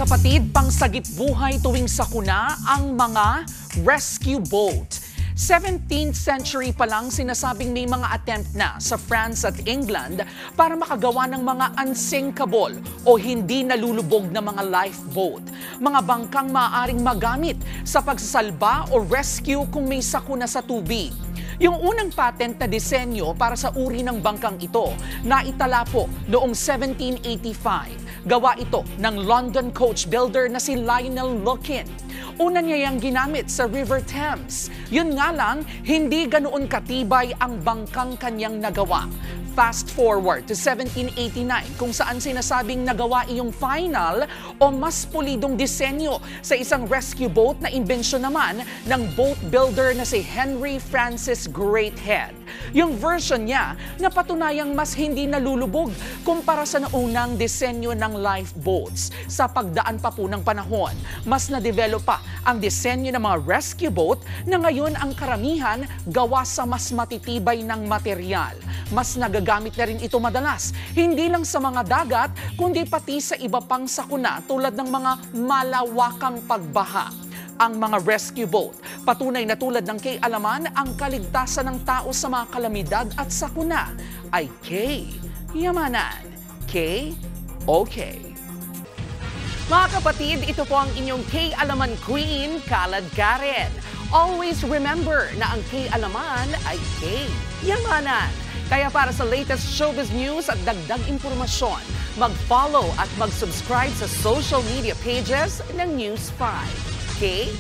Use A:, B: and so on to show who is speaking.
A: kapatid, pangsagip buhay tuwing sakuna ang mga rescue boat. 17th century pa lang sinasabing may mga attempt na sa France at England para makagawa ng mga unsinkable o hindi nalulubog na mga lifeboat. Mga bangkang maaaring magamit sa pagsasalba o rescue kung may sakuna sa tubig. Yung unang patent na disenyo para sa uri ng bangkang ito na itala po noong 1785. Gawa ito ng London coach builder na si Lionel Lukin. Una niya yung ginamit sa River Thames. Yun nga lang, hindi ganoon katibay ang bangkang kanyang nagawa. Fast forward to 1789 kung saan sinasabing nagawa iyong final o mas pulidong disenyo sa isang rescue boat na imbensyon naman ng boat builder na si Henry Francis Greathead. Yung version niya napatunayang mas hindi nalulubog kumpara sa naunang disenyo ng lifeboats. Sa pagdaan pa po ng panahon, mas na-develop pa ang disenyo ng mga rescue boat na ngayon ang karamihan gawa sa mas matitibay ng material. Mas nagagamit na rin ito madalas, hindi lang sa mga dagat, kundi pati sa iba pang sakuna tulad ng mga malawakang pagbaha. Ang mga rescue boat, patunay na tulad ng kay Alaman, ang kaligtasan ng tao sa mga kalamidad at sakuna ay K-Yamanan. K-OK. Mga kapatid, ito po ang inyong K-Alaman Queen, Kalad Karen. Always remember na ang K-Alaman ay K-Yamanan. Kaya para sa latest showbiz news at dagdag impormasyon, mag-follow at mag-subscribe sa social media pages ng News 5. Okay?